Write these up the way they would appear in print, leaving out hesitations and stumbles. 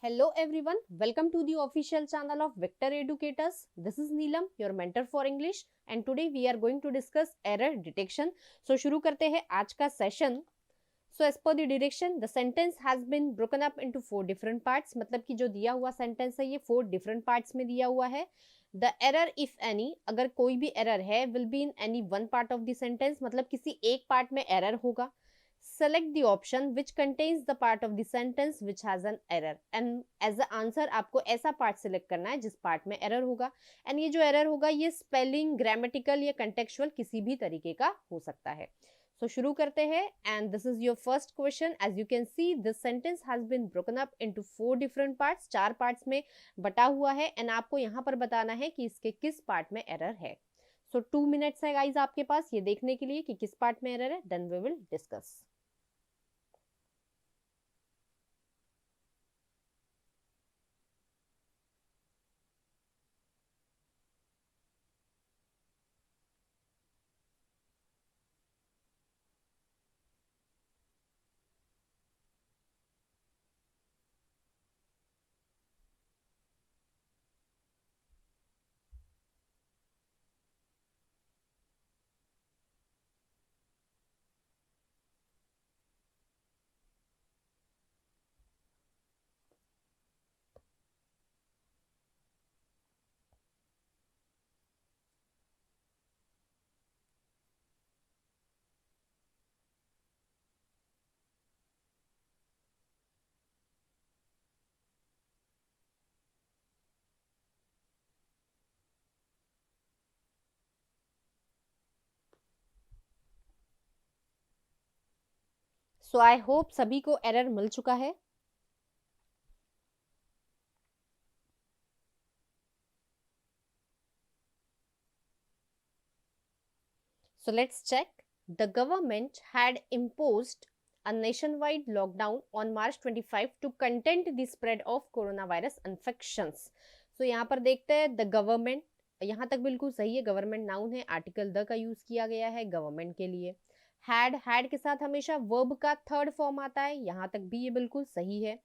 Hello everyone, welcome to the official channel of Vector Educators. This is Neelam, your mentor for English, and today we are going to discuss error detection. So शुरू करते हैं आज का session. So as per the direction, the sentence has been broken up into 4 different parts. मतलब कि जो दिया हुआ सेंटेंस है ये 4 different parts में दिया हुआ है. The error if any, अगर कोई भी error है, will be in any one part of the sentence. मतलब किसी एक part में error होगा. Select the option which contains the part of the sentence which has an error and as the answer आपको ऐसा part select करना है जिस part में error होगा and ये जो error होगा ये spelling, grammatical या contextual किसी भी तरीके का हो सकता है. So शुरू करते हैं and this is your first question. As you can see this sentence has been broken up into 4 different parts. 4 parts में बटा हुआ है and आपको यहाँ पर बताना है कि इसके किस part में error है. So 2 minutes है guys आपके पास ये देखने के लिए कि किस part में error है. Then we will discuss. So I hope सभी को एरर मिल चुका है. So let's check. The government had imposed a nationwide lockdown on March 25 to contain the spread of coronavirus infections. So यहाँ पर देखते हैं the government, यहाँ तक बिल्कुल सही है. गवर्नमेंट नाउन है, आर्टिकल द का यूज किया गया है गवर्नमेंट के लिए. हैड के साथ हमेशा वर्ब का थर्ड फॉर्म आता है, यहाँ तक भी ये बिल्कुल सही है.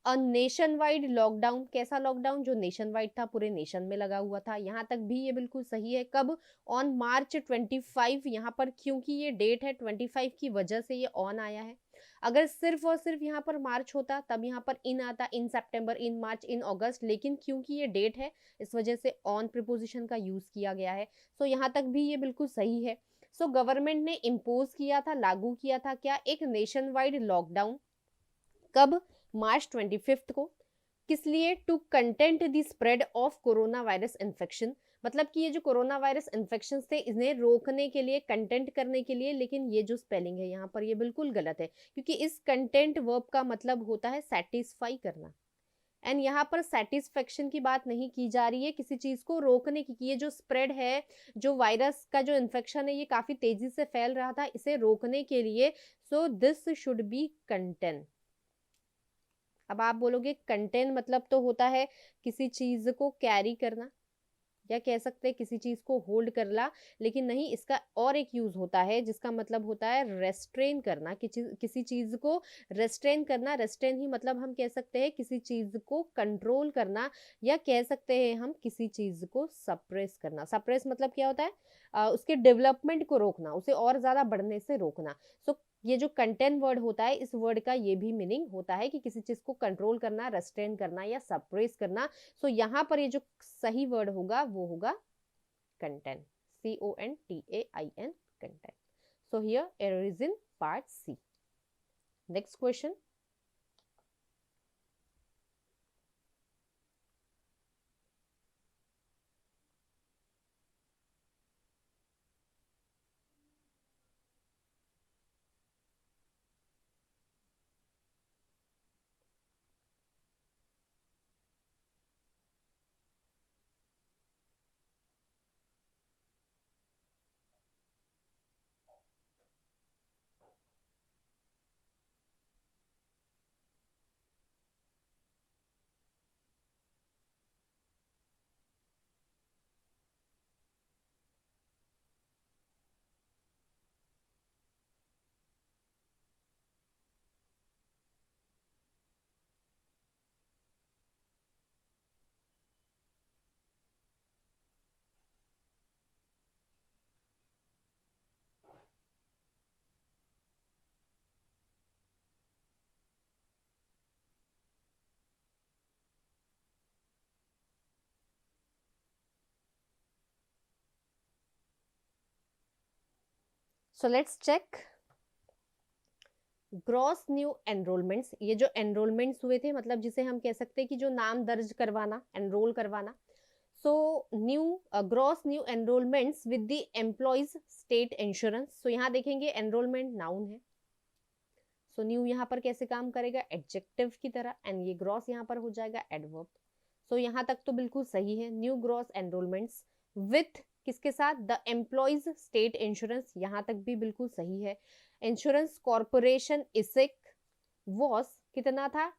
अ नेशन वाइड लॉकडाउन, कैसा लॉकडाउन? जो नेशन वाइड था, पूरे नेशन में लगा हुआ था, यहाँ तक भी ये बिल्कुल सही है. कब? On March 25. यहाँ पर क्योंकि ये डेट है 25 की वजह से ये ऑन आया है. अगर सिर्फ और सिर्फ यहाँ पर मार्च होता तब यहाँ पर इन आता, इन सितंबर, इन मार्च, इन अगस्त, लेकिन क्योंकि ये डेट है इस वजह से ऑन प्रीपोजिशन का यूज किया गया है. सो यहाँ तक भी ये बिल्कुल सही है. सो गवर्नमेंट ने इम्पोज किया था, लागू किया था क्या? एक नेशन वाइड लॉकडाउन. कब? मार्च 25 को. किस लिए? To contain the spread of corona virus infection. मतलब कि ये जो कोरोना वायरस इन्फेक्शन थे इन्हें रोकने के लिए, कंटेंट करने के लिए. लेकिन ये जो स्पेलिंग है यहाँ पर ये बिल्कुल गलत है क्योंकि इस कंटेंट वर्ब का मतलब होता है सेटिस्फाई करना एंड यहाँ पर सेटिस्फेक्शन की बात नहीं की जा रही है किसी चीज को रोकने की. ये जो स्प्रेड है, जो वायरस का जो इन्फेक्शन है ये काफी तेजी से फैल रहा था, इसे रोकने के लिए. So this should be contain. अब आप बोलोगे कंटेन मतलब तो होता है किसी चीज को कैरी करना या कह सकते हैं किसी चीज को होल्ड करना, लेकिन नहीं, इसका और एक यूज होता है जिसका मतलब होता है रेस्ट्रेन करना. किसी चीज को रेस्ट्रेन करना. रेस्ट्रेन ही मतलब हम कह सकते हैं किसी चीज को कंट्रोल करना या कह सकते हैं हम किसी चीज को सप्रेस करना. सप्रेस मतलब क्या होता है? उसके डेवलपमेंट को रोकना, उसे और ज्यादा बढ़ने से रोकना. सो ये जो कंटेन वर्ड होता है इस वर्ड का ये भी मीनिंग होता है कि किसी चीज को कंट्रोल करना, रेस्ट्रेन करना या सप्रेस करना. सो यहाँ पर ये जो सही वर्ड होगा वो होगा contain. CONTAIN, contain. So here error is in part C. Next question. So let's check gross new enrolments. ये जो एनरोलमेंट्स हुए थे, मतलब जिसे हम कह सकते हैं कि जो नाम दर्ज करवाना, एनरोल करवाना। So new gross new enrolments with the employees state insurance. So यहाँ देखेंगे एनरोलमेंट नाउन है, सो न्यू यहाँ पर कैसे काम करेगा, एडजेक्टिव की तरह, एंड ये ग्रॉस यहाँ पर हो जाएगा एडवर्ब। सो यहाँ तक तो बिल्कुल सही है। न्यू ग्रॉस एनरोलमेंट्स विथ किसके साथ, द एम्प्लॉइज स्टेट इंश्योरेंस, यहाँ तक भी बिल्कुल सही है। इंश्योरेंस कॉर्पोरेशन इसिक वॉज कितना था,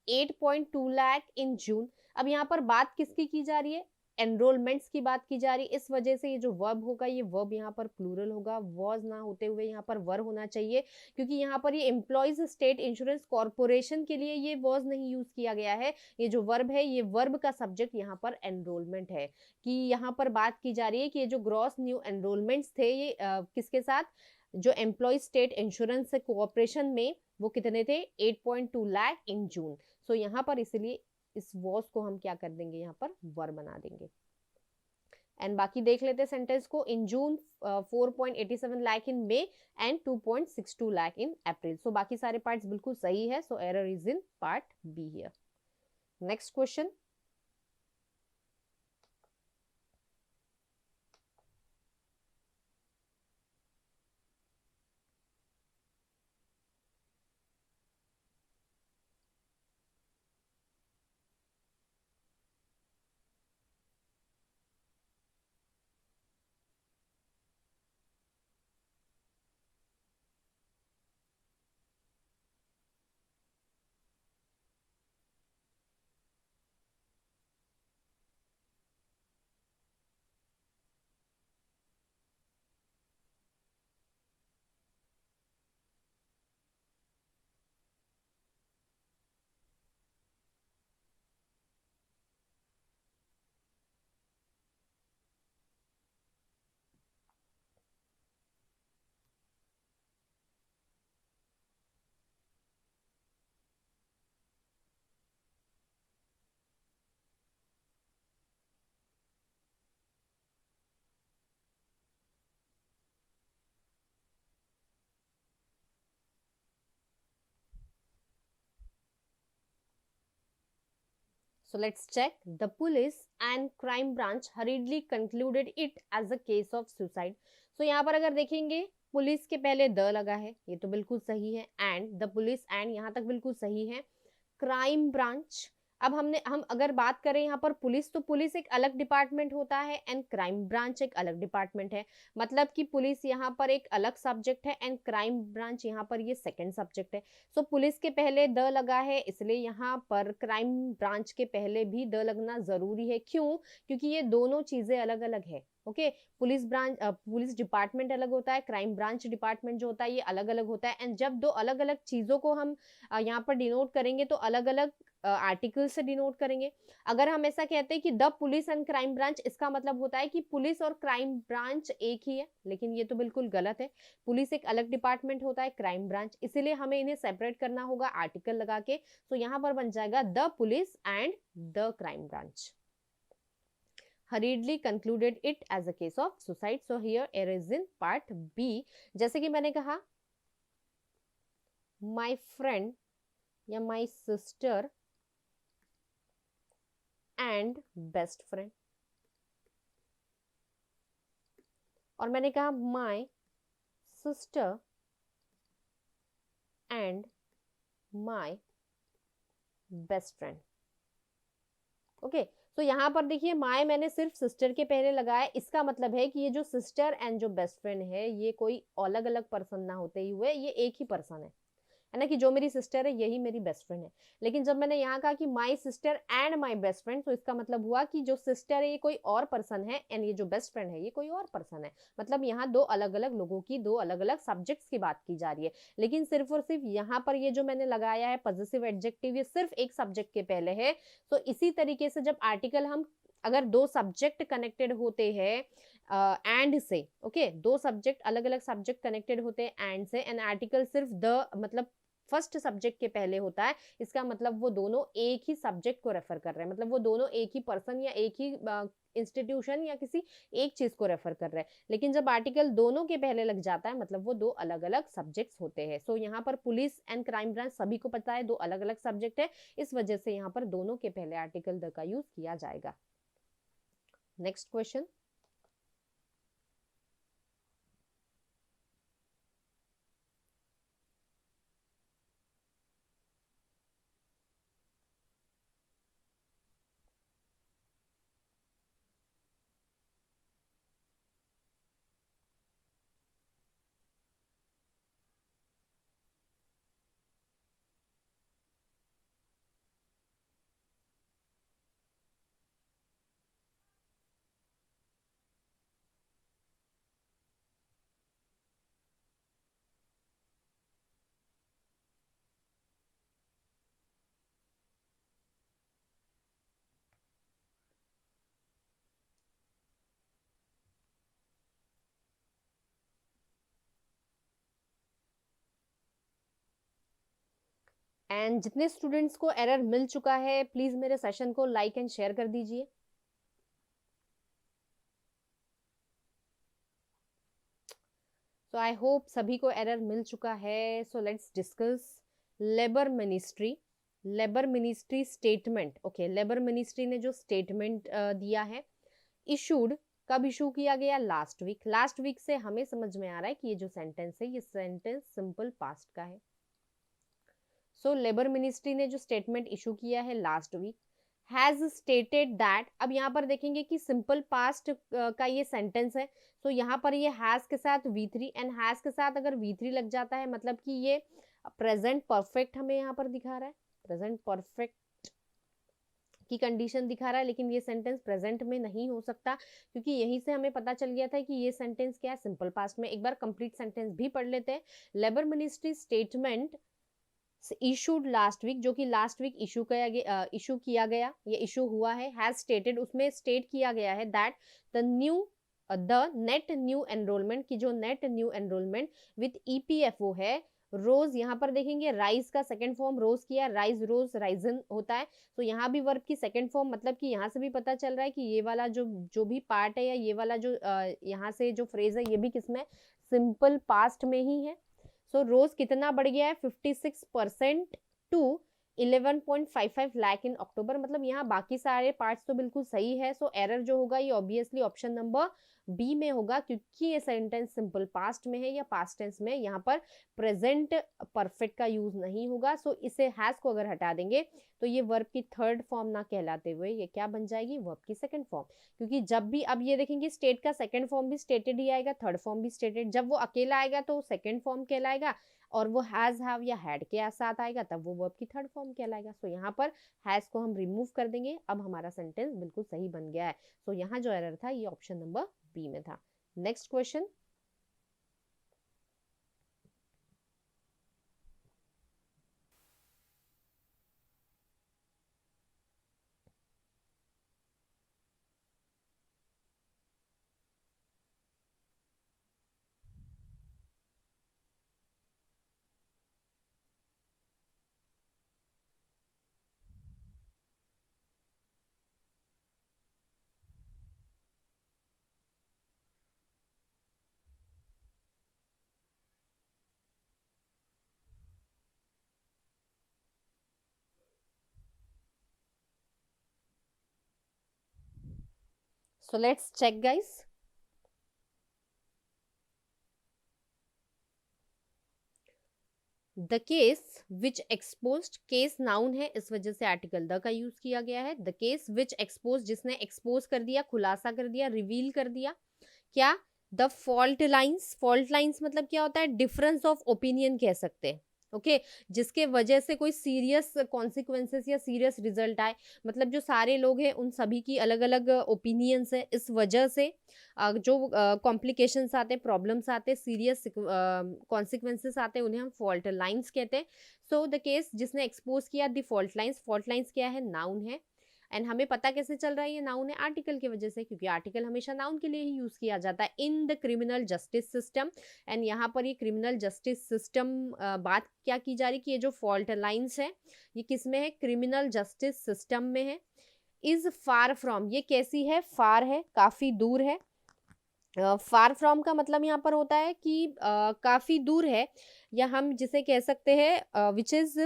8.2 लाख इन जून। अब यहाँ पर बात किसकी की जा रही है, एनरोलमेंट्स की बात की जा रही है। इस वजह से ये जो वर्ब होगा, ये वर्ब यहाँ पर प्लूरल होगा, वॉज ना होते हुए यहाँ पर वर होना चाहिए, क्योंकि यहाँ पर ये एम्प्लॉइज स्टेट इंश्योरेंस कॉर्पोरेशन के लिए ये वॉज नहीं यूज किया गया है। ये जो वर्ब है, ये वर्ब का सब्जेक्ट यहाँ पर एनरोलमेंट है, कि यहाँ पर बात की जा रही है कि ये जो ग्रॉस न्यू एनरोलमेंट्स थे, ये किसके साथ, जो एम्प्लॉय स्टेट इंश्योरेंस से कोऑपरेशन में, वो कितने थे, 8.2 लाख इन जून। सो यहाँ पर इसलिए इस वॉज को हम क्या कर देंगे, यहाँ पर वर बना देंगे। एंड बाकी देख लेते हैं सेंटेंस को। इन जून 4.87 लाख इन मई एंड 2.62 लाख इन अप्रैल। सो बाकी सारे पार्ट्स बिल्कुल सही है। So error is in part be here. Next question, so let's check. The police and crime branch hurriedly concluded it as a case of suicide. So यहाँ पर अगर देखेंगे, पुलिस के पहले द लगा है, ये तो बिल्कुल सही है, एंड द पुलिस, एंड यहाँ तक बिल्कुल सही है। क्राइम ब्रांच, अब हम अगर बात करें यहाँ पर पुलिस, तो पुलिस एक अलग डिपार्टमेंट होता है एंड क्राइम ब्रांच एक अलग डिपार्टमेंट है। मतलब कि पुलिस यहाँ पर एक अलग सब्जेक्ट है एंड क्राइम ब्रांच यहाँ पर ये सेकंड सब्जेक्ट है। सो पुलिस के पहले द लगा है, इसलिए यहाँ पर क्राइम ब्रांच के पहले भी द लगना जरूरी है। क्यों, क्योंकि ये दोनों चीजें अलग अलग है। Okay, police branch, police department अलग होता है, क्राइम ब्रांच डिपार्टमेंट जो होता है ये अलग अलग होता है। एंड जब दो अलग अलग चीजों को हम यहाँ पर डिनोट करेंगे, तो अलग अलग आर्टिकल से डिनोट करेंगे। अगर हम ऐसा कहते हैं कि the police and crime branch, इसका मतलब होता है कि पुलिस और क्राइम ब्रांच एक ही है, लेकिन ये तो बिल्कुल गलत है। पुलिस एक अलग डिपार्टमेंट होता है, क्राइम ब्रांच, इसीलिए हमें इन्हें सेपरेट करना होगा आर्टिकल लगा के। तो यहाँ पर बन जाएगा the police and the crime branch hurriedly concluded it as a case of suicide. So here error is in part B. जैसे कि मैंने कहा, my friend या my sister and best friend, और मैंने कहा my sister and my best friend. Okay, तो यहाँ पर देखिए माय मैंने सिर्फ सिस्टर के पहले लगाया, इसका मतलब है कि ये जो सिस्टर एंड जो बेस्ट फ्रेंड है, ये कोई अलग अलग पर्सन ना होते हुए ये एक ही पर्सन है ना, कि जो मेरी सिस्टर है यही मेरी बेस्ट फ्रेंड है। लेकिन जब मैंने यहाँ कहा कि my sister and my best friend, तो इसका मतलब हुआ कि जो सिस्टर है ये कोई और पर्सन है एंड ये जो बेस्ट फ्रेंड है ये कोई और पर्सन है। मतलब यहाँ दो अलग अलग लोगों की, दो अलग अलग सब्जेक्ट्स की बात की जा रही है। लेकिन सिर्फ और सिर्फ यहाँ पर ये जो मैंने लगाया है पॉजिटिव एडजेक्टिव, ये सिर्फ एक सब्जेक्ट के पहले है। तो इसी तरीके से जब आर्टिकल हम, अगर दो सब्जेक्ट कनेक्टेड होते हैं एंड से, ओके, दो सब्जेक्ट अलग अलग सब्जेक्ट कनेक्टेड होते हैं एंड से, एंड आर्टिकल सिर्फ द, मतलब फर्स्ट सब्जेक्ट के पहले होता है, इसका मतलब वो दोनों एक ही सब्जेक्ट को रेफर कर रहे हैं, मतलब वो दोनों एक ही पर्सन या एक ही इंस्टीट्यूशन या किसी एक चीज को रेफर कर रहे हैं। लेकिन जब आर्टिकल दोनों के पहले लग जाता है मतलब वो दो अलग अलग सब्जेक्ट्स होते हैं। सो यहाँ पर पुलिस एंड क्राइम ब्रांच सभी को पता है दो अलग अलग सब्जेक्ट है, इस वजह से यहाँ पर दोनों के पहले आर्टिकल द का यूज किया जाएगा। नेक्स्ट क्वेश्चन, एंड जितने स्टूडेंट्स को एरर मिल चुका है प्लीज मेरे सेशन को लाइक एंड शेयर कर दीजिए। सो आई होप सभी को एरर मिल चुका है। So let's discuss labour ministry. Labour ministry statement, okay, labour ministry ने जो स्टेटमेंट दिया है, इशूड, कब इशू किया गया? Last week. लास्ट वीक से हमें समझ में आ रहा है कि ये जो सेंटेंस है ये सेंटेंस सिंपल पास्ट का है। सो लेबर मिनिस्ट्री ने जो स्टेटमेंट इशू किया है last week, has stated that, अब यहाँ पर देखेंगे कि सिंपल पास्ट का ये सेंटेंस है, तो यहाँ पर ये हैज के साथ V3 एंड हैज के साथ अगर V3 लग जाता है मतलब कि ये प्रेजेंट परफेक्ट हमें यहाँ पर दिखा रहा है, प्रेजेंट परफेक्ट की कंडीशन दिखा रहा है, लेकिन ये सेंटेंस प्रेजेंट में नहीं हो सकता क्योंकि यहीं से हमें पता चल गया था कि ये सेंटेंस क्या है, सिंपल पास्ट में। एक बार कंप्लीट सेंटेंस भी पढ़ लेते हैं। Labour ministry statement issued last week, जो कि लास्ट वीक इशू किया गया, ये इशू हुआ है, हैज स्टेटेड, उसमें स्टेट किया गया है that the net new enrolment, की जो net new enrolment with EPFO है, रोज, यहाँ पर देखेंगे राइज का सेकंड फॉर्म रोज किया, राइज रोज राइजन होता है, तो यहाँ भी वर्ब की सेकंड फॉर्म, मतलब कि यहाँ से भी पता चल रहा है कि ये वाला जो भी पार्ट है या ये वाला जो यहाँ से जो फ्रेज है ये भी किसमें, सिंपल पास्ट में ही है। सो रोज कितना बढ़ गया है, 56% टू 11.55 लाख इन अक्टूबर, मतलब यहाँ बाकी सारे पार्ट्स तो बिल्कुल सही है। सो एरर जो होगा ये ऑब्वियसली ऑप्शन नंबर बी में होगा क्योंकि ये सेंटेंस सिंपल पास्ट में है या पास्ट टेंस में, यहाँ पर प्रेजेंट परफेक्ट का यूज नहीं होगा। सो इसे हैज को अगर हटा देंगे तो ये वर्ब की थर्ड फॉर्म ना कहलाते हुए ये क्या बन जाएगी, वर्ब की सेकंड फॉर्म, क्योंकि जब भी, अब ये देखेंगे स्टेट का सेकंड फॉर्म भी स्टेटेड ही आएगा, थर्ड फॉर्म भी स्टेटेड, जब वो अकेला आएगा तो सेकंड फॉर्म कहलाएगा, और वो हैज हैव या हैड के साथ आएगा तब वो वर्ब की थर्ड फॉर्म कहलाएगा। सो यहाँ पर हैज को हम रिमूव कर देंगे, अब हमारा सेंटेंस बिल्कुल सही बन गया है। सो यहाँ जो एरर था ये ऑप्शन नंबर बी में था। Next question, so let's check guys। The case which exposed, case noun है इस वजह से आर्टिकल द का यूज किया गया है। द केस विच एक्सपोज, जिसने एक्सपोज कर दिया, खुलासा कर दिया, रिवील कर दिया, क्या, the fault lines, fault lines मतलब क्या होता है, डिफरेंस ऑफ ओपिनियन कह सकते हैं, ओके, जिसके वजह से कोई सीरियस कॉन्सिक्वेंसेस या सीरियस रिजल्ट आए, मतलब जो सारे लोग हैं उन सभी की अलग अलग ओपिनियंस है, इस वजह से जो कॉम्प्लिकेशंस आते हैं, प्रॉब्लम्स आते हैं, सीरियस कॉन्सिक्वेंसेस आते हैं, उन्हें हम फॉल्ट लाइंस कहते हैं। सो द केस जिसने एक्सपोज किया the fault lines, fault lines क्या है, नाउन है, एंड हमें पता कैसे चल रहा है ये नाउन है, आर्टिकल की वजह से, क्योंकि आर्टिकल हमेशा नाउन के लिए ही यूज किया जाता है in the criminal justice system. And यहाँ पर ये क्रिमिनल जस्टिस सिस्टम बात क्या की जा रही कि ये जो फॉल्ट लाइंस है ये किस में है, क्रिमिनल जस्टिस सिस्टम में है। इज फार फ्रॉम, ये कैसी है, फार है, काफी दूर है। फार फ्रॉम का मतलब यहाँ पर होता है कि काफी दूर है, या हम जिसे कह सकते हैं which is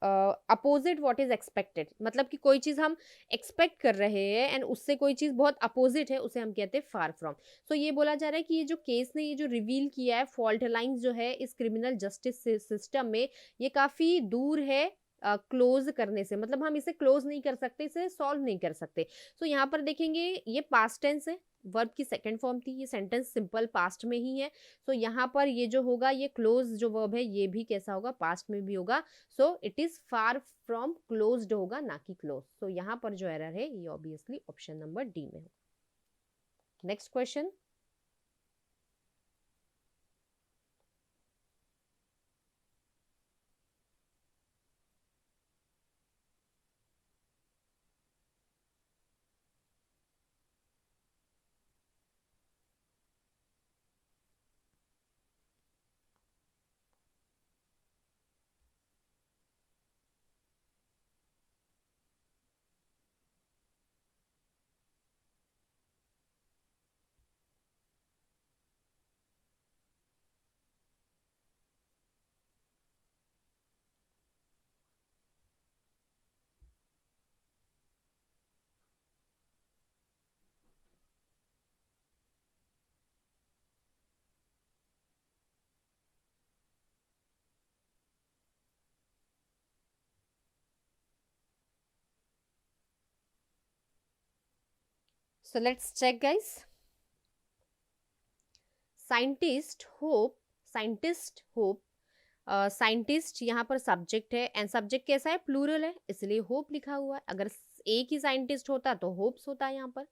opposite what is expected, मतलब कि कोई चीज हम एक्सपेक्ट कर रहे हैं एंड उससे कोई चीज बहुत अपोजिट है, उसे हम कहते हैं फार फ्रॉम। सो ये बोला जा रहा है कि ये जो केस ने ये जो रिवील किया है फॉल्ट लाइंस जो है इस क्रिमिनल जस्टिस सिस्टम में, ये काफी दूर है क्लोज करने से, मतलब हम इसे क्लोज नहीं कर सकते, इसे सॉल्व नहीं कर सकते। सो यहाँ पर देखेंगे ये पास्ट टेंस है, वर्ब की सेकंड फॉर्म थी, ये सेंटेंस सिंपल पास्ट में ही है। सो यहाँ पर ये जो होगा ये क्लोज जो वर्ब है ये भी कैसा होगा, पास्ट में भी होगा। So it is far from closed होगा, ना कि क्लोज। सो यहाँ पर जो एरर है ये ऑब्वियसली ऑप्शन नंबर डी में होगा। Next question, so let's check guys. Scientist hope, scientist hope, scientist यहाँ पर सब्जेक्ट है एंड सब्जेक्ट कैसा है, प्लूरल है, इसलिए होप लिखा हुआ है। अगर एक ही साइंटिस्ट होता तो होप्स होता है यहाँ पर।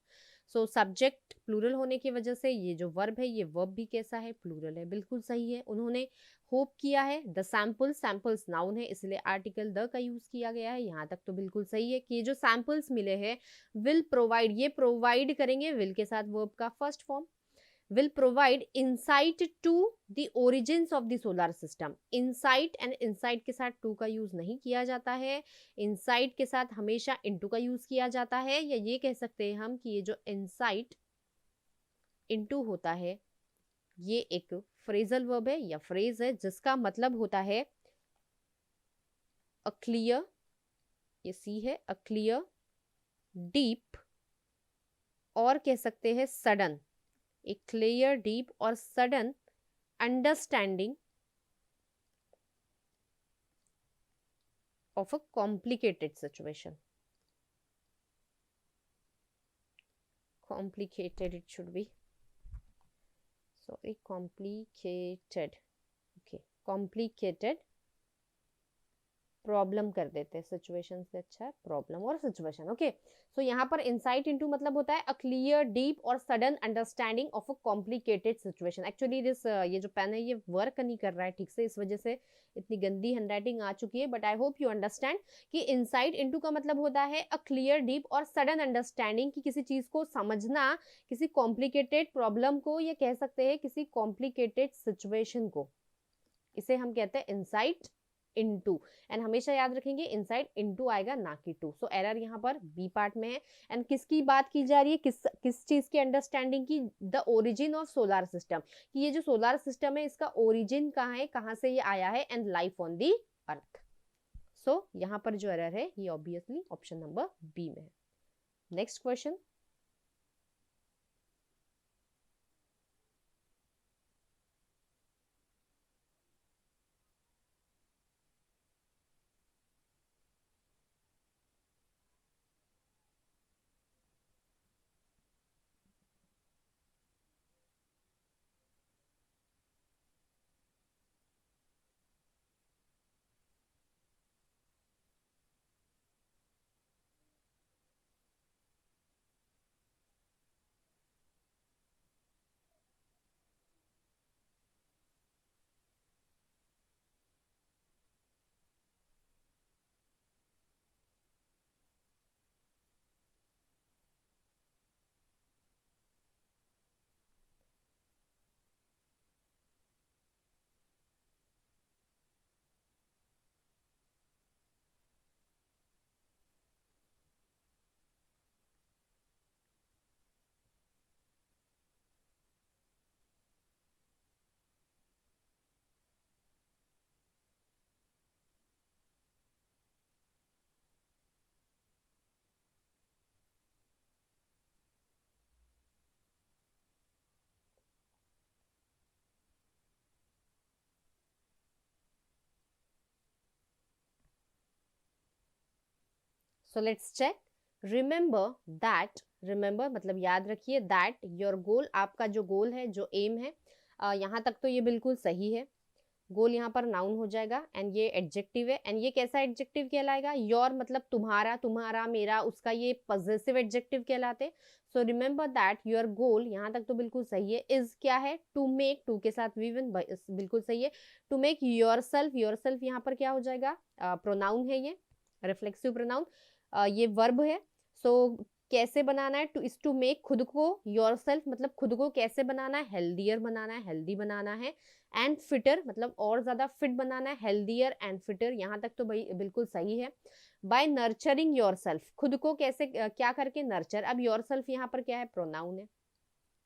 सो सब्जेक्ट प्लूरल होने की वजह से ये जो वर्ब है ये वर्ब भी कैसा है, प्लूरल है, बिल्कुल सही है। उन्होंने होप किया है। द सैंपल, सैंपल्स नाउन है इसलिए आर्टिकल द का यूज किया गया है, यहाँ तक तो बिल्कुल सही है कि ये जो सैंपल्स मिले हैं विल प्रोवाइड, ये प्रोवाइड करेंगे विल के साथ वर्ब का first form, will provide insight to the origins of the solar system। insight and insight के साथ to का यूज नहीं किया जाता है, insight के साथ हमेशा into का यूज किया जाता है, या ये कह सकते हैं हम कि ये जो insight into होता है ये एक फ्रेजल वर्ब है या फ्रेज है जिसका मतलब होता है अ क्लियर, ये सी है, अ क्लियर, डीप, और कह सकते हैं सडन, एक क्लियर, डीप और sudden understanding of a complicated situation, complicated it should be, sorry, complicated, okay, complicated problem कर देते हैं, सिचुएशन से अच्छा है प्रॉब्लम और सिचुएशन। ओके, सो यहाँ पर इंसाइट इनटू मतलब होता है अ क्लियर, डीप और sudden understanding of a complicated situation. Actually this ये जो पेन है ये वर्क नहीं कर रहा है ठीक से, इस वजह से इतनी गंदी हैंडराइटिंग आ चुकी है, but I hope you understand कि इंसाइट इनटू का मतलब होता है अ क्लियर, डीप और सडन अंडरस्टैंडिंग, कि किसी चीज को समझना, किसी कॉम्प्लिकेटेड प्रॉब्लम को, या कह सकते हैं किसी कॉम्प्लिकेटेड सिचुएशन को, इसे हम कहते हैं इंसाइट इनटू। एंड हमेशा याद रखेंगे इनसाइड इनटू आएगा ना कि टू। सो एरर यहाँ पर बी पार्ट में है। एंड किसकी बात की जा रही है, किस चीज की अंडरस्टैंडिंग की, the origin of solar system, कि ये जो सोलर सिस्टम है इसका ओरिजिन कहाँ है, कहाँ से ये आया है, एंड लाइफ ऑन दी अर्थ। सो यहाँ पर जो एरर है ये ऑब्वियसली ऑप्शन नंबर बी में है। Next question, so let's check. Remember that, remember मतलब याद रखिए, दैट योर गोल, आपका जो गोल है, जो एम है, यहाँ तक तो ये बिल्कुल सही है. गोल यहाँ पर नाउन हो जाएगा एंड ये एडजेक्टिव है. एंड ये कैसा एडजेक्टिव कहलाएगा? योर मतलब तुम्हारा, तुम्हारा, मेरा, उसका, ये पॉजेसिव एडजेक्टिव कहलाते. So remember that your goal, यहाँ तक तो बिल्कुल सही है. इज क्या है? टू मेक, टू के साथ वी वन, बिल्कुल सही है. To make yourself, yourself यहाँ पर क्या हो जाएगा? प्रोनाउन है, ये रिफ्लेक्सिव प्रोनाउन, ये वर्ब है. सो कैसे बनाना है? टू इज टू मेक, खुद को, योर सेल्फ मतलब खुद को कैसे बनाना है? हेल्दियर बनाना है, हेल्दी बनाना है. एंड फिटर मतलब और ज्यादा फिट बनाना है, हेल्दियर एंड फिटर, यहाँ तक तो भाई बिल्कुल सही है. बाय नर्चरिंग योर सेल्फ, खुद को कैसे क्या करके नर्चर. अब योर सेल्फ यहाँ पर क्या है? प्रोनाउन है,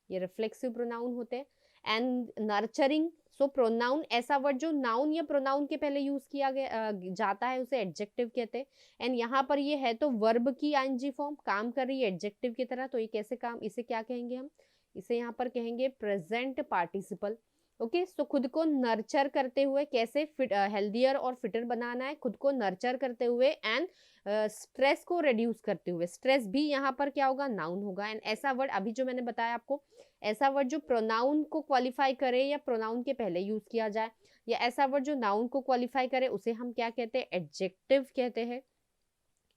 ये रिफ्लेक्सिव प्रोनाउन होते हैं. एंड नर्चरिंग, सो प्रोनाउन ऐसा वर्ड जो नाउन या प्रोनाउन के पहले यूज किया गया जाता है उसे एडजेक्टिव कहते हैं. एंड यहाँ पर ये है तो वर्ब की आईएनजी फॉर्म, काम कर रही है एडजेक्टिव की तरह. तो ये कैसे काम, इसे क्या कहेंगे हम? इसे यहाँ पर कहेंगे प्रेजेंट पार्टिसिपल. ओके, सो खुद को नर्चर करते हुए कैसे फिट, हेल्दियर और फिटर बनाना है, खुद को नर्चर करते हुए. एंड स्ट्रेस को रिड्यूस करते हुए, स्ट्रेस भी यहाँ पर क्या होगा? नाउन होगा. एंड ऐसा वर्ड अभी जो मैंने बताया आपको, ऐसा वर्ड जो प्रोनाउन को क्वालिफाई करे या प्रोनाउन के पहले यूज किया जाए, या ऐसा वर्ड जो नाउन को क्वालिफाई करे, उसे हम क्या कहते हैं? एडजेक्टिव कहते हैं.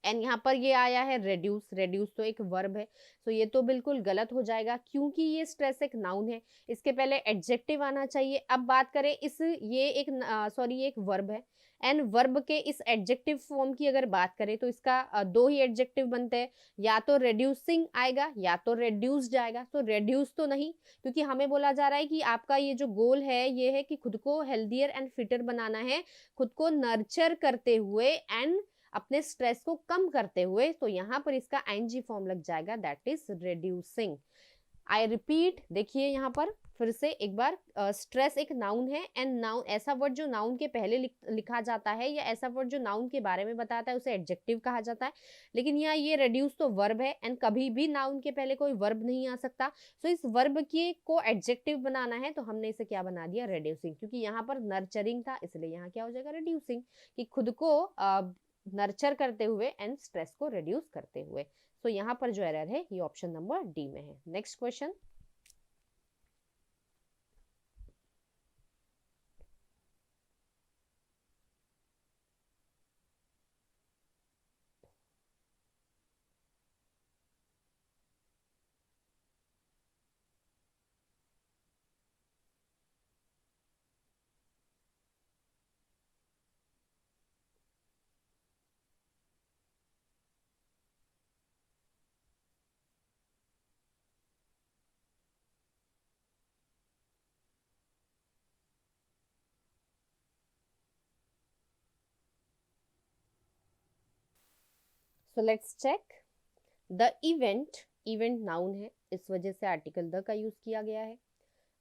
एंड यहाँ पर ये आया है रेड्यूस, रेड्यूस तो एक वर्ब है. तो ये तो बिल्कुल गलत हो जाएगा क्योंकि ये स्ट्रेस एक नाउन है, इसके पहले एडजेक्टिव आना चाहिए. अब बात करें इस, ये एक सॉरी ये एक वर्ब है. एंड वर्ब के इस एडजेक्टिव फॉर्म की अगर बात करें तो इसका दो ही एडजेक्टिव बनते हैं, या तो रेड्यूसिंग आएगा या तो रेड्यूस्ड आएगा. तो रेड्यूस तो नहीं, क्योंकि हमें बोला जा रहा है कि आपका ये जो गोल है ये है कि खुद को हेल्दियर एंड फिटर बनाना है, खुद को नर्चर करते हुए एंड अपने स्ट्रेस को कम करते हुए. तो यहाँ पर इसका आईएनजी फॉर्म लग जाएगा, that is reducing. I repeat, देखिए यहाँ पर फिर से एक बार, स्ट्रेस एक नाउन है. एंड नाउन, ऐसा वर्ड जो नाउन के पहले लिखा जाता है या ऐसा वर्ड जो नाउन के बारे में बताता है उसे एडजेक्टिव कहा जाता है. लेकिन यहाँ ये रेड्यूस तो वर्ब है एंड कभी भी नाउन के पहले कोई वर्ब नहीं आ सकता. सो इस वर्ब के को एडजेक्टिव बनाना है तो हमने इसे क्या बना दिया? रेड्यूसिंग. क्योंकि यहाँ पर नर्चरिंग था इसलिए यहाँ क्या हो जाएगा? रिड्यूसिंग, कि खुद को नर्चर करते हुए एंड स्ट्रेस को रिड्यूस करते हुए. सो यहाँ पर जो एरर है ये ऑप्शन नंबर डी में है. Next question. So let's check. The event, event noun है, इस वजह से आर्टिकल द का यूज किया गया है.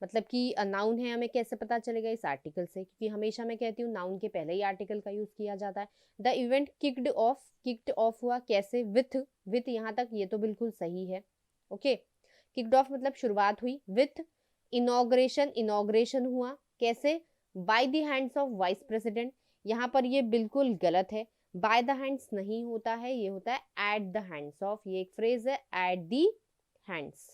मतलब कि नाउन है, हमें कैसे पता चलेगा? इस आर्टिकल से, क्योंकि हमेशा मैं कहती हूँ नाउन के पहले ही आर्टिकल का यूज किया जाता है. The event kicked of, kicked of हुआ कैसे? विथ, विथ यहाँ तक ये तो बिल्कुल सही है. ओके, किक्ड ऑफ मतलब शुरुआत हुई. विथ इनॉग्रेशन, इनॉग्रेशन हुआ कैसे? By the hands of vice president. यहाँ पर ये बिल्कुल गलत है. बाय द हैंड्स नहीं होता है, ये होता है एट द हैंड्स ऑफ. ये एक फ्रेज है, at the hands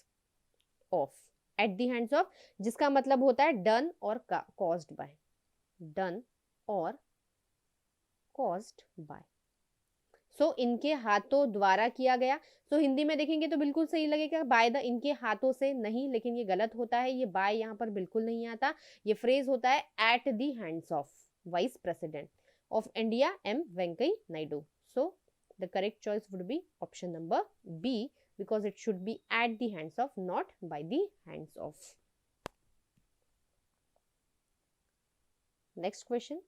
of, eight the hands of, जिसका मतलब होता है डन और कॉज्ड बाय, डन और कॉज्ड बाय. सो इनके हाथों द्वारा किया गया. सो हिंदी में देखेंगे तो बिल्कुल सही लगेगा बाय द, इनके हाथों से नहीं, लेकिन ये गलत होता है. ये बाय यहाँ पर बिल्कुल नहीं आता. ये फ्रेज होता है at the hands of vice president of India M Venkaiah Naidu. So the correct choice would be option number B, because it should be at the hands of, not by the hands of. Next question.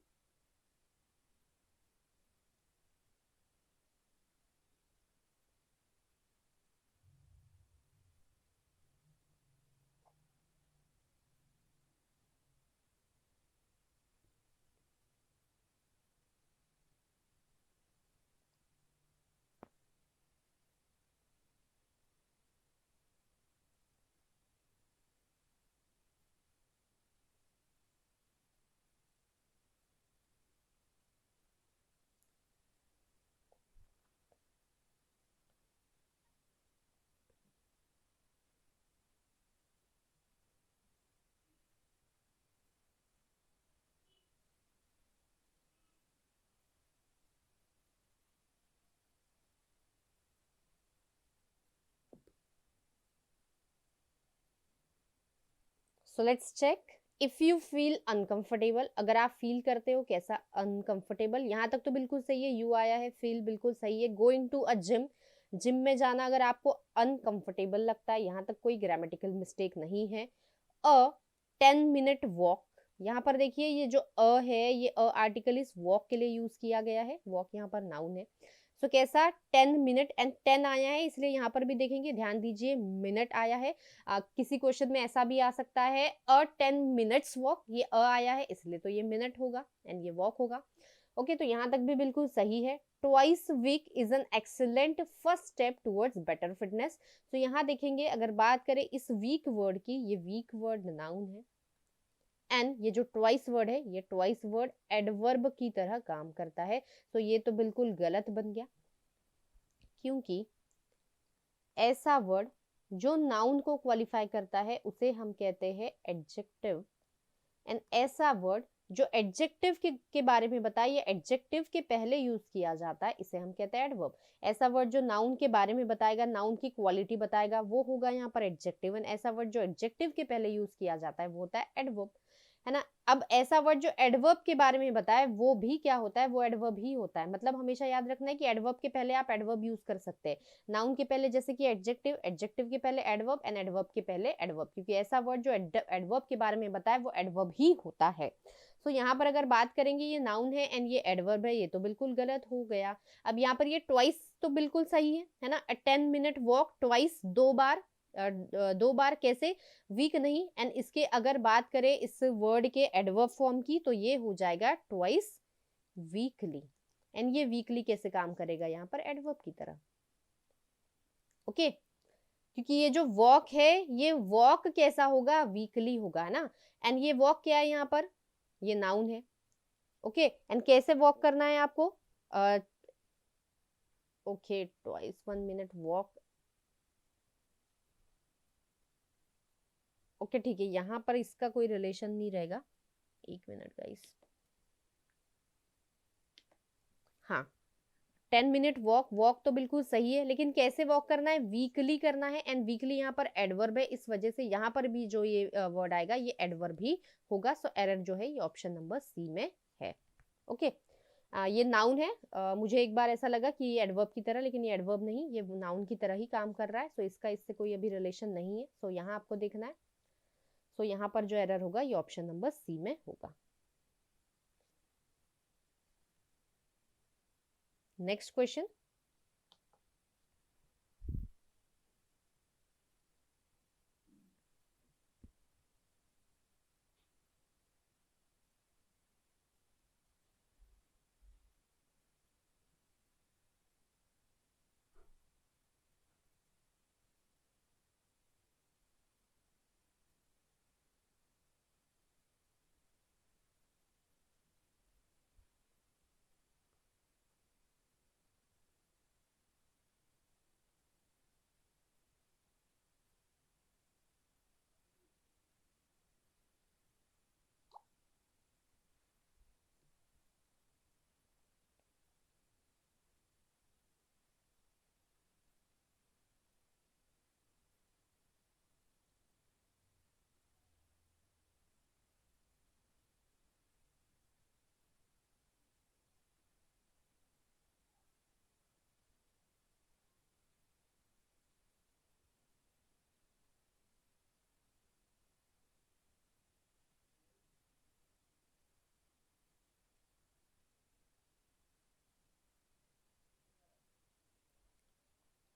So let's check. If you feel uncomfortable, अगर आप feel करते हो कैसा uncomfortable, यहाँ तक तो बिल्कुल सही है, यू आया है, फील बिल्कुल सही है। Going to a gym, gym में जाना अगर आपको अनकंफर्टेबल लगता है, यहाँ तक कोई ग्रामेटिकल मिस्टेक नहीं है। अ 10 मिनट वॉक, यहाँ पर देखिए ये जो अ है ये अ आर्टिकल इस वॉक के लिए यूज किया गया है, वॉक यहाँ पर नाउन है। सो कैसा 10 मिनट, एंड 10 आया है इसलिए यहाँ पर भी देखेंगे, ध्यान दीजिए मिनट आया है। किसी क्वेश्चन में ऐसा भी आ सकता है 10 मिनट्स वॉक, ये अ आया है इसलिए तो ये मिनट होगा एंड ये वॉक होगा। ओके, तो यहाँ तक भी बिल्कुल सही है। Twice week is an excellent first step towards better fitness. तो यहाँ देखेंगे अगर बात करें इस वीक वर्ड की, ये वीक वर्ड नाउन है एंड ये जो ट्वाइस वर्ड है ये ट्वाइस वर्ड एडवर्ब की तरह काम करता है। तो ये तो बिल्कुल गलत बन गया, क्योंकि ऐसा वर्ड जो नाउन को क्वालिफाई करता है उसे हम कहते हैं एडजेक्टिव, एंड ऐसा वर्ड जो एडजेक्टिव के बारे में बताए, ये एडजेक्टिव के पहले यूज किया जाता है, इसे हम कहते हैं एडवर्ब। ऐसा वर्ड जो नाउन के बारे में बताएगा, नाउन की क्वालिटी बताएगा, वो होगा यहाँ पर एडजेक्टिव, एंड ऐसा वर्ड जो एडजेक्टिव के पहले यूज किया जाता है वो होता है एडवर्ब, है ना। अब ऐसा वर्ड जो एडवर्ब के बारे में बताए वो भी क्या होता है, वो एडवर्ब ही होता है। मतलब हमेशा याद रखना है कि एडवर्ब के पहले आप एडवर्ब यूज कर सकते हैं, नाउन के पहले जैसे कि एडजेक्टिव, एडजेक्टिव के पहले एडवर्ब एंड एडवर्ब के पहले एडवर्ब, क्योंकि ऐसा वर्ड जो एडवर्ब के बारे में बताए वो एडवर्ब ही होता है। तो यहाँ पर अगर बात करेंगे ये नाउन है एंड ये एडवर्ब है, ये तो बिल्कुल गलत हो गया। अब यहाँ पर ये ट्वाइस तो बिल्कुल सही है ना। 10 मिनट वॉक, ट्वाइस दो बार, दो बार कैसे, वीक नहीं। एंड इसके अगर बात करें इस वर्ड के एडवर्ब फॉर्म की तो ये हो जाएगा ट्वाइस वीकली, एंड ये वीकली कैसे काम करेगा यहाँ पर एडवर्ब की तरह। ओके, क्योंकि ये जो वॉक है ये वॉक कैसा होगा, वीकली होगा, है ना। एंड ये वॉक क्या है यहाँ पर, ये नाउन है। ओके, एंड कैसे वॉक करना है आपको, okay twice 1 minute walk. Okay ठीक है, यहाँ पर इसका कोई रिलेशन नहीं रहेगा, 1 मिनट गाइस। हाँ, 10 मिनट वॉक, वॉक तो बिल्कुल सही है, लेकिन कैसे वॉक करना है, वीकली करना है, एंड वीकली यहाँ पर एडवर्ब है, इस वजह से यहाँ पर भी जो ये वर्ड आएगा ये एडवर्ब ही होगा। सो एरर जो है ये ऑप्शन नंबर सी में है। ओके, ये नाउन है, मुझे एक बार ऐसा लगा कि ये एडवर्ब की तरह, लेकिन ये एडवर्ब नहीं, ये नाउन की तरह ही काम कर रहा है। सो इसका इससे कोई अभी रिलेशन नहीं है। सो यहाँ आपको देखना है, सो यहाँ पर जो एरर होगा ये ऑप्शन नंबर सी में होगा। Next question.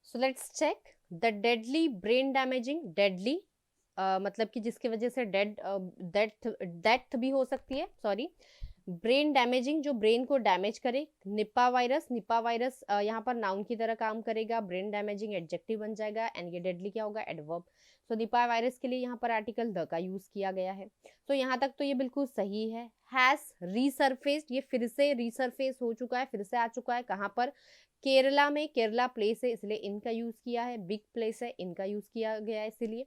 So let's check. The deadly brain damaging, deadly मतलब कि जिसकी वजह से डेथ डेथ भी हो सकती है, सॉरी। ब्रेन डैमेजिंग, जो ब्रेन को डैमेज करे। निपा वायरस, निपा वायरस यहाँ पर नाउन की तरह काम करेगा, ब्रेन डैमेजिंग एडजेक्टिव बन जाएगा, एंड ये डेडली क्या होगा, एडवर्ब। सो निपा वायरस के लिए यहाँ पर आर्टिकल द का यूज किया गया है। तो यहाँ तक तो ये बिल्कुल सही है। हैज रीसरफेस्ड, ये फिर से रीसरफेस हो चुका है, फिर से आ चुका है, कहाँ पर, केरला में। केरला प्लेस है इसलिए इनका यूज किया है, बिग प्लेस है इनका यूज किया गया है इसीलिए।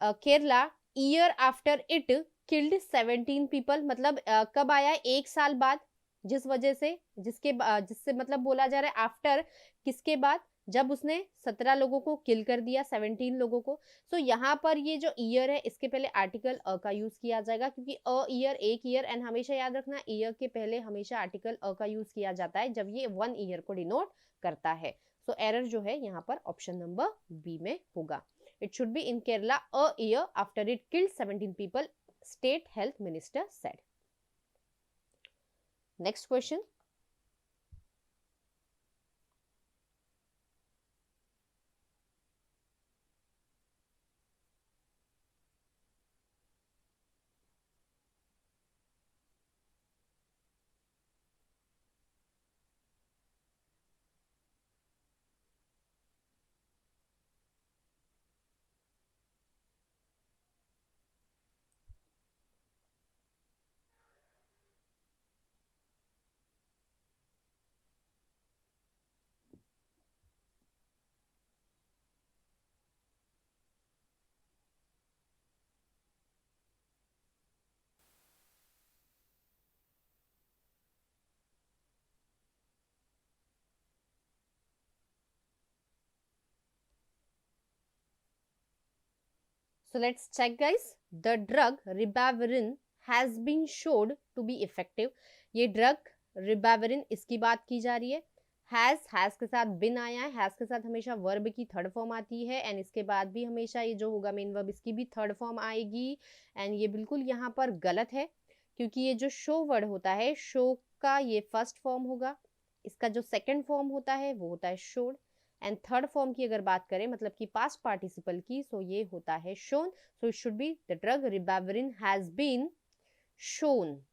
Kerala year after it killed 17 people, मतलब कब आया, 1 साल बाद, जिस वजह से जिससे मतलब बोला जा रहा है आफ्टर किसके बाद, जब उसने 17 लोगों को किल कर दिया, 17 लोगों को। सो यहाँ पर ये जो ईयर है इसके पहले आर्टिकल अ का यूज किया जाएगा, क्योंकि अ ईयर एक ईयर, एंड हमेशा याद रखना ईयर के पहले हमेशा आर्टिकल अ का यूज किया जाता है जब ये 1 ईयर को डिनोट करता है। सो एरर जो है यहाँ पर ऑप्शन नंबर बी में होगा। It should be in Kerala a year after it killed 17 people, state health minister said. Next question. So let's check guys. The drug ribavirin has been showed to be effective. ये drug ribavirin इसकी बात की जा रही है। Has के साथ बिन आया है, हैज के साथ हमेशा वर्ब की थर्ड फॉर्म आती है, एंड इसके बाद भी हमेशा ये जो होगा मेन वर्ब इसकी भी थर्ड फॉर्म आएगी। एंड ये बिल्कुल यहाँ पर गलत है, क्योंकि ये जो शो वर्ड होता है, शो का ये फर्स्ट फॉर्म होगा, इसका जो सेकेंड फॉर्म होता है वो होता है शोड, एंड थर्ड फॉर्म की अगर बात करें मतलब कि पास्ट पार्टिसिपल की, सो ये होता है shown. So it should be the drug ribavirin has been shown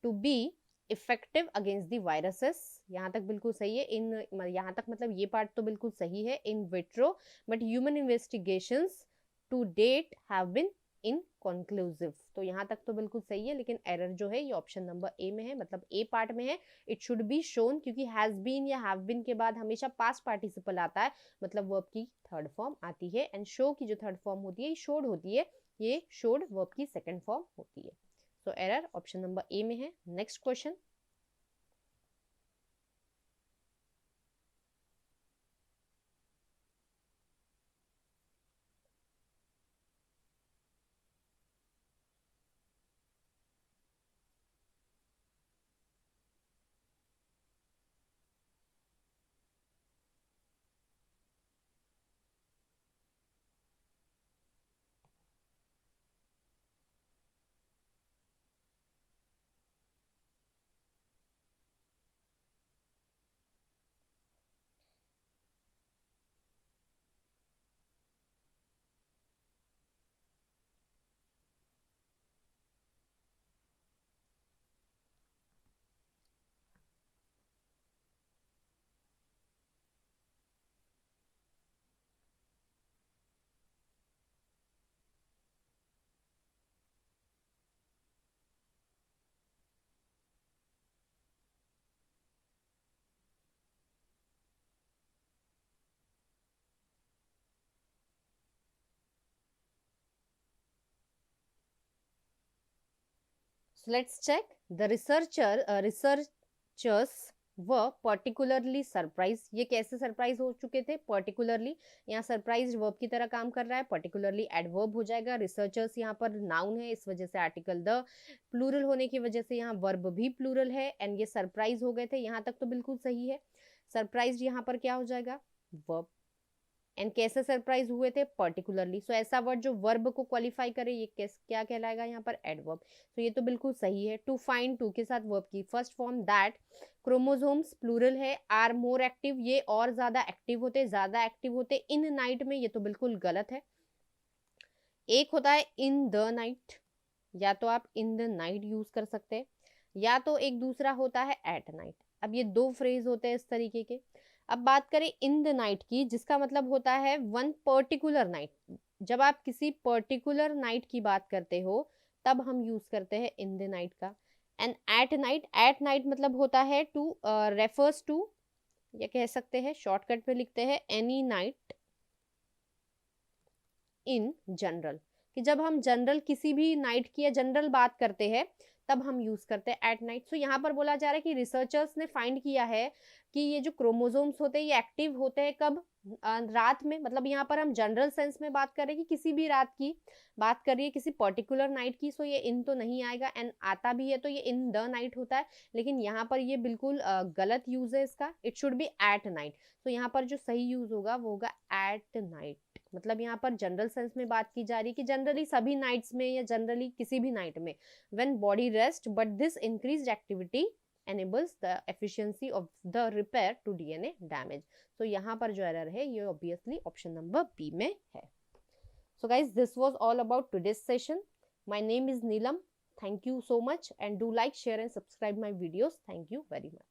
to be effective against the viruses. यहाँ तक बिल्कुल सही है। इन यहाँ तक मतलब ये पार्ट तो बिल्कुल सही है in vitro, but human investigations to date have been inconclusive. तो यहाँ तक तो बिल्कुल सही है, लेकिन एरर जो है ये ऑप्शन नंबर ए में है, मतलब ए पार्ट में है। इट शुड बी शोन, क्योंकि हैज बीन या हैव बीन के बाद हमेशा पास्ट पार्टिसिपल आता है, मतलब वर्ब की थर्ड फॉर्म आती है, एंड शो की जो थर्ड फॉर्म होती है शोड होती है, ये शोड वर्ब की सेकेंड फॉर्म होती है। So error option number A में है। Next question. So let's check. The researchers were particularly surprised. ये कैसे सरप्राइज हो चुके थे? particularly, यहाँ सरप्राइज वर्ब की तरह काम कर रहा है, particularly एडवर्ब हो जाएगा। रिसर्चर्स यहाँ पर नाउन है, इस वजह से आर्टिकल द, प्लूरल होने की वजह से यहाँ वर्ब भी प्लूरल है, एंड ये सरप्राइज हो गए थे। यहाँ तक तो बिल्कुल सही है। सरप्राइज यहाँ पर क्या हो जाएगा? वर्ब। एंड कैसे सरप्राइज हुए थे? पर्टिकुलरली। सो ऐसा वर्ड जो वर्ब को क्वालिफाई करे ये क्या कहलाएगा यहाँ पर? एडवर्ब। तो ये तो बिल्कुल सही है। टू फाइंड, टू के साथ वर्ब की first form. That chromosomes plural है। आर मोर एक्टिव, ये और ज्यादा एक्टिव होते इन नाइट में, ये तो बिल्कुल गलत है। एक होता है इन द नाइट, या तो आप इन द नाइट यूज कर सकते हैं, या तो एक दूसरा होता है एट नाइट। अब ये दो फ्रेज होते हैं इस तरीके के। अब बात करें इन द नाइट की, जिसका मतलब होता है वन पर्टिकुलर नाइट। जब आप किसी पर्टिकुलर नाइट की बात करते हो तब हम यूज करते हैं इन द नाइट का। एंड एट नाइट मतलब होता है टू रेफर्स टू, या कह सकते हैं शॉर्टकट में लिखते हैं एनी नाइट इन जनरल, कि जब हम जनरल किसी भी नाइट की या जनरल बात करते हैं तब हम यूज करते हैं एट नाइट। सो यहाँ पर बोला जा रहा है कि रिसर्चर्स ने फाइंड किया है कि ये जो क्रोमोसोम्स होते हैं ये एक्टिव होते हैं कब, रात में। मतलब यहाँ पर हम जनरल सेंस में बात कर रहे हैं कि किसी भी रात की बात कर रही है, किसी पर्टिकुलर नाइट की। सो ये इन तो नहीं आएगा, एंड आता भी है तो ये इन द नाइट होता है, लेकिन यहाँ पर ये बिल्कुल गलत यूज है इसका। It should B at night. तो यहाँ पर जो सही यूज होगा वो होगा एट नाइट। मतलब यहाँ पर जनरल सेंस में बात की जा रही है कि जनरली सभी नाइट्स में या जनरली किसी भी नाइट में when body rest, but this increased activity enables the efficiency of the repair to DNA damage. So यहाँ पर जो एरर है ये obviously ऑप्शन नंबर बी में है। So guys, this was all about today's session. My name is Neelam. Thank you so much, and do like, share and subscribe my videos. Thank you very much.